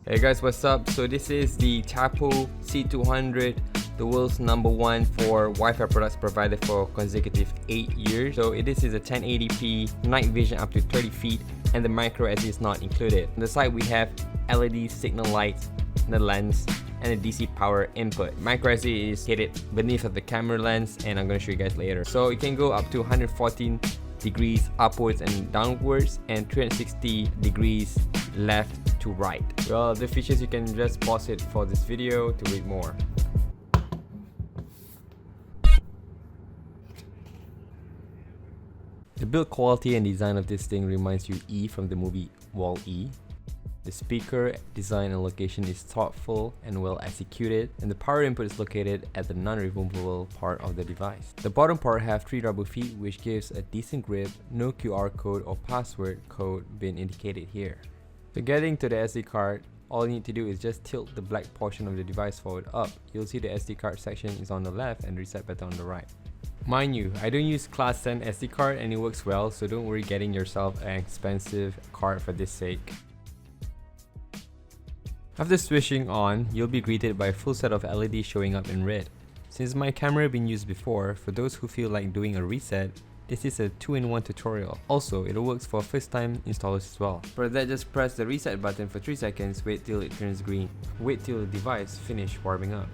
Hey guys, what's up? So this is the Tapo C200, the world's #1 for Wi-Fi products provided for consecutive 8 years. So this is a 1080p, night vision up to 30 feet, and the microSD is not included. On the side we have LED signal lights, the lens, and a DC power input. MicroSD is hidden beneath of the camera lens, and I'm going to show you guys later. So it can go up to 114 degrees upwards and downwards, and 360 degrees left to right. Well, the features, you can just pause it for this video to read more. The build quality and design of this thing reminds you E from the movie Wall-E. The speaker design and location is thoughtful and well executed, and the power input is located at the non-removable part of the device. The bottom part have 3 rubber feet, which gives a decent grip. No QR code or password code being indicated here. So getting to the SD card, all you need to do is just tilt the black portion of the device forward up. You'll see the SD card section is on the left and reset button on the right. Mind you, I don't use Class 10 SD card and it works well, so don't worry getting yourself an expensive card for this sake. After switching on, you'll be greeted by a full set of LEDs showing up in red. Since my camera been used before, for those who feel like doing a reset, this is a 2-in-1 tutorial. Also, it works for first time installers as well. For that, just press the reset button for 3 seconds, wait till it turns green. Wait till the device finish warming up.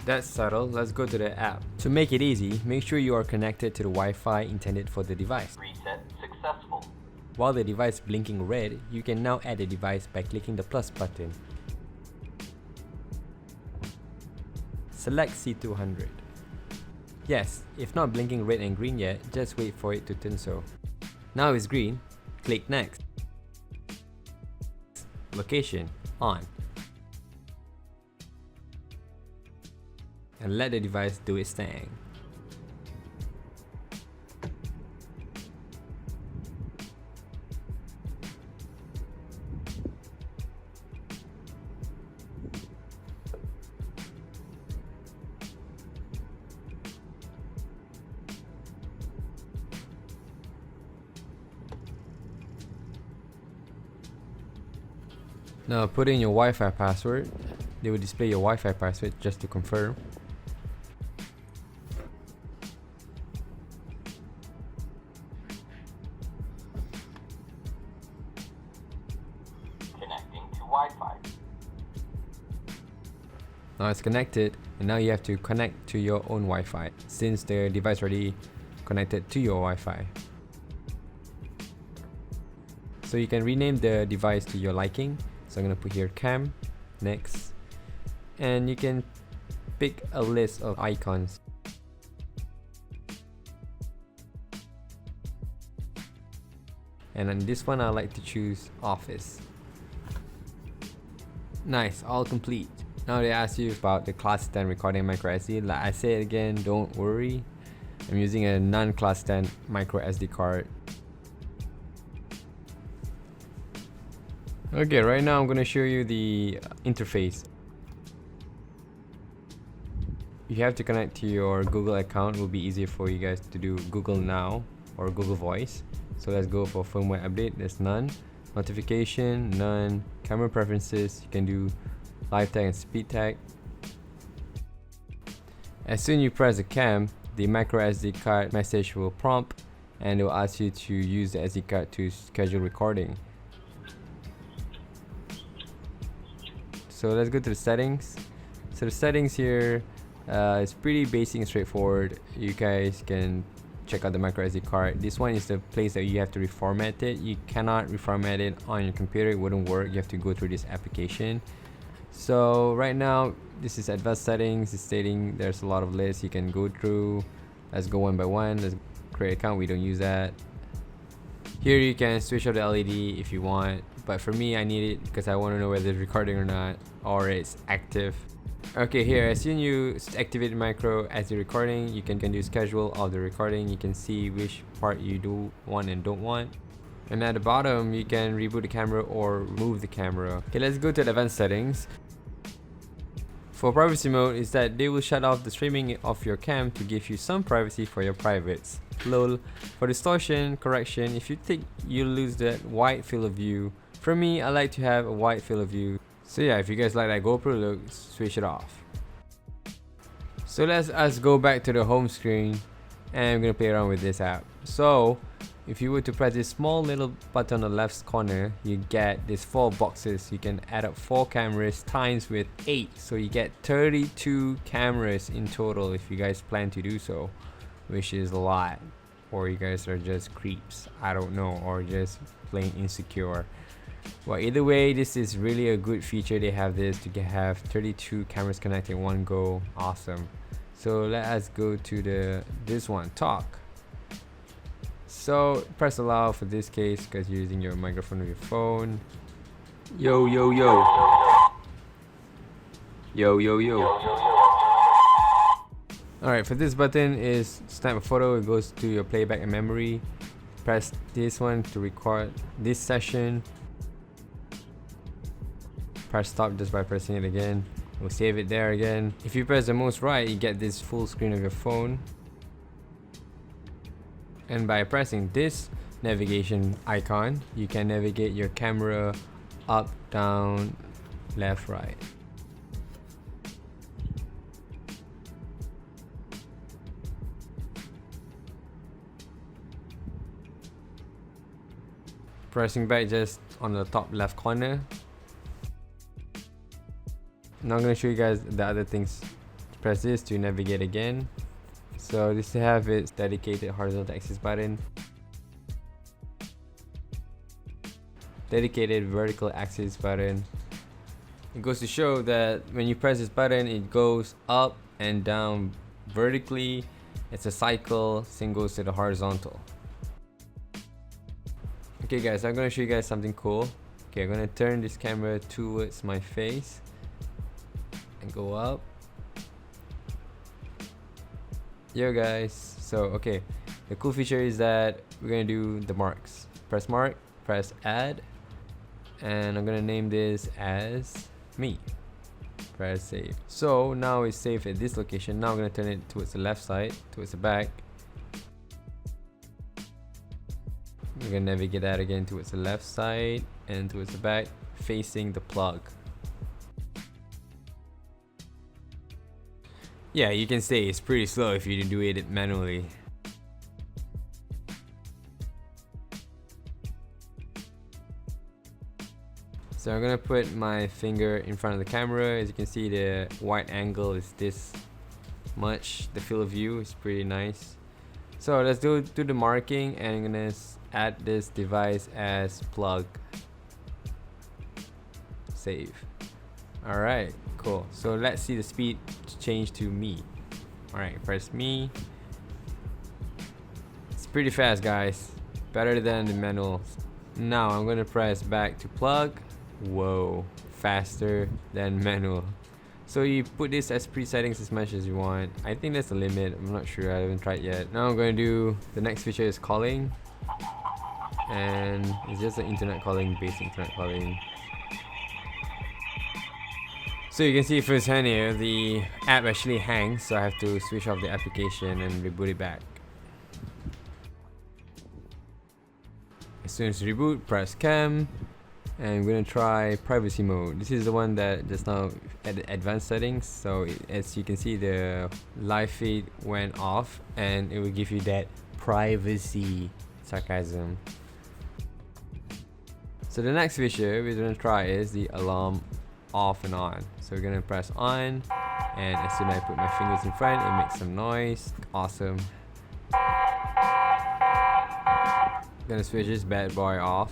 That's subtle, let's go to the app. To make it easy, make sure you are connected to the Wi-Fi intended for the device. Reset successful. While the device blinking red, you can now add the device by clicking the plus button. Select C200. Yes, if not blinking red and green yet, just wait for it to turn so. Now it's green, click next. Location, on. And let the device do its thing. Now put in your Wi-Fi password. They will display your Wi-Fi password just to confirm. Connecting to Wi-Fi. Now it's connected, and now you have to connect to your own Wi-Fi since the device already connected to your Wi-Fi. So you can rename the device to your liking. So I'm gonna put here cam, next, and you can pick a list of icons. And on this one I like to choose office. Nice, all complete. Now they ask you about the Class 10 recording microSD. Like I say it again, don't worry. I'm using a non-Class 10 microSD card. Okay, right now I'm going to show you the interface. You have to connect to your Google account. It will be easier for you guys to do Google Now or Google Voice. So let's go for firmware update. There's none. Notification, none. Camera preferences, you can do live tag and speed tag. As soon as you press the cam, the microSD card message will prompt and it will ask you to use the SD card to schedule recording. So let's go to the settings. So the settings here is pretty basic and straightforward. You guys can check out the microSD card. This one is the place that you have to reformat it. You cannot reformat it on your computer, it wouldn't work. You have to go through this application. So right now this is advanced settings. It's stating there's a lot of lists you can go through. Let's go one by one. Let's create an account. We don't use that. Here you can switch out the LED if you want, but for me I need it because I want to know whether it's recording or not, or it's active. Okay, here as soon as you activate micro as the recording, you can do schedule of the recording. You can see which part you do want and don't want. And at the bottom you can reboot the camera or remove the camera. Okay, let's go to the advanced settings. For privacy mode is that they will shut off the streaming of your cam to give you some privacy for your privates. Lol. For distortion correction, if you think you lose that wide field of view, for me, I like to have a wide field of view. So yeah, if you guys like that GoPro look, switch it off. So let's us go back to the home screen, and I'm gonna play around with this app. So if you were to press this small little button on the left corner, you get these 4 boxes. You can add up 4 cameras times with 8, so you get 32 cameras in total if you guys plan to do so, which is a lot. Or you guys are just creeps, I don't know, or just plain insecure. Well, either way, this is really a good feature. They have this to have 32 cameras connected in one go. Awesome. So let us go to this one, talk. So press allow for this case because you're using your microphone of your phone. Yo yo yo. Yo yo yo. Alright, for this button is snap a photo. It goes to your playback and memory. Press this one to record this session. Press stop just by pressing it again. We'll save it there again. If you press the most right, you get this full screen of your phone. And by pressing this navigation icon, you can navigate your camera up, down, left, right. Pressing back just on the top left corner. Now I'm going to show you guys the other things. Press this to navigate again. So this to have its dedicated horizontal axis button, dedicated vertical axis button. It goes to show that when you press this button, it goes up and down vertically. It's a cycle, same goes to the horizontal. Okay guys, I'm gonna show you guys something cool. Okay, I'm gonna turn this camera towards my face and go up. Yo guys, so okay, the cool feature is that we're gonna do the marks. Press mark, press add, and I'm gonna name this as me. Press save. So now it's saved at this location. Now I'm gonna turn it towards the left side, towards the back. We're gonna navigate that again towards the left side and towards the back, facing the plug. Yeah, you can say it's pretty slow if you do it manually. So I'm gonna put my finger in front of the camera. As you can see, the wide angle is this much. The field of view is pretty nice. So let's do the marking, and I'm gonna add this device as plug. Save. Alright, cool. So let's see the speed change to me. Alright, press me. It's pretty fast, guys. Better than the manual. Now I'm gonna press back to plug. Whoa, faster than manual. So you put this as presettings as much as you want. I think that's the limit. I'm not sure, I haven't tried yet. Now I'm gonna do the next feature is calling. And it's just an internet calling, basic internet calling. So you can see firsthand here, the app actually hangs, so I have to switch off the application and reboot it back. As soon as you reboot, press cam, and we're gonna try privacy mode. This is the one that just now at the advanced settings. So as you can see, the live feed went off, and it will give you that privacy sarcasm. So the next feature we're gonna try is the alarm off and on. So we're gonna press on, and as soon as I put my fingers in front, it makes some noise. Awesome. Gonna switch this bad boy off.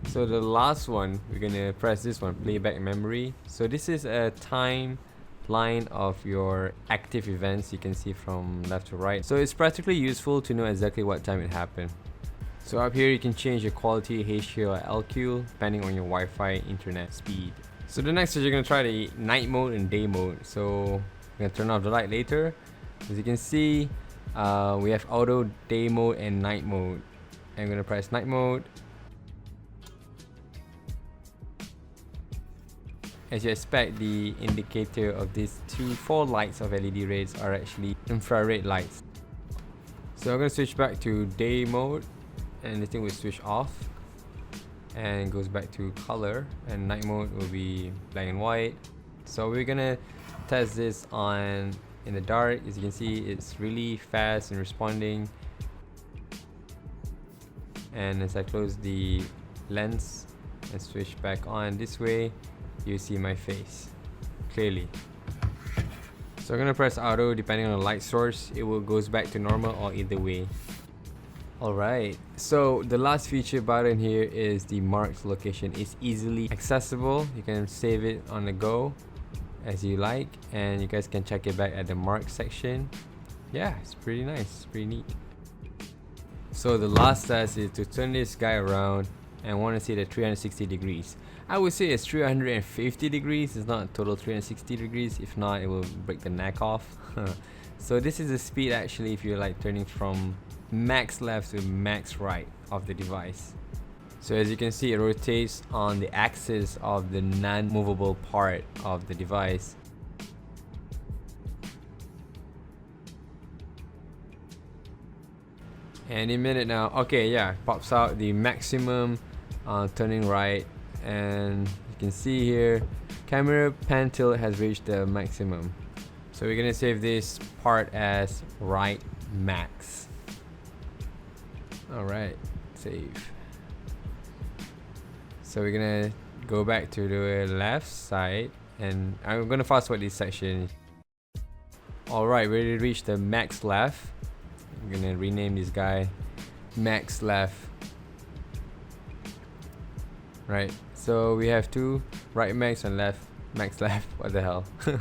So the last one, we're gonna press this one, playback memory. So this is a timeline of your active events. You can see from left to right. So it's practically useful to know exactly what time it happened. So up here you can change your quality, HQ or LQ depending on your Wi-Fi internet speed. So the next is you're gonna try the night mode and day mode. So I'm gonna turn off the light later. As you can see, we have auto, day mode, and night mode. I'm gonna press night mode. As you expect, the indicator of these 4 lights of LED rays are actually infrared lights. So So I'm gonna switch back to day mode, and the thing will switch off and goes back to color, and night mode will be black and white. So we're gonna test this on in the dark. As you can see, it's really fast in responding, and as I close the lens and switch back on this way, you see my face clearly. So I'm gonna press auto. Depending on the light source, it will goes back to normal or either way. Alright, so the last feature button here is the marked location. It's easily accessible. You can save it on the go as you like, and you guys can check it back at the mark section. Yeah, it's pretty nice, pretty neat. So the last test is to turn this guy around and want to see the 360 degrees. I would say it's 350 degrees. It's not total 360 degrees. If not, it will break the neck off. So this is the speed actually if you're like turning from max left to max right of the device. So as you can see, it rotates on the axis of the non-movable part of the device. Any minute now. Okay, yeah, pops out the maximum turning right, and you can see here camera pan tilt has reached the maximum. So we're gonna save this part as right max. Alright, save. So we're gonna go back to the left side, and I'm gonna fast forward this section. Alright, we already reached the max left. I'm gonna rename this guy max left. Right, so we have two, right max and left max left. What the hell? I'm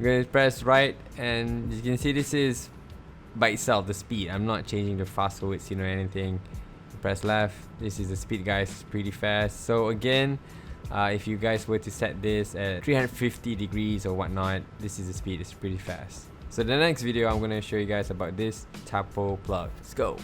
gonna press right, and you can see this is by itself the speed. I'm not changing the fast forward scene or anything. Press left. This is the speed, guys. It's pretty fast. So again, if you guys were to set this at 350 degrees or whatnot, this is the speed. It's pretty fast. So the next video, I'm gonna show you guys about this Tapo plug. Let's go.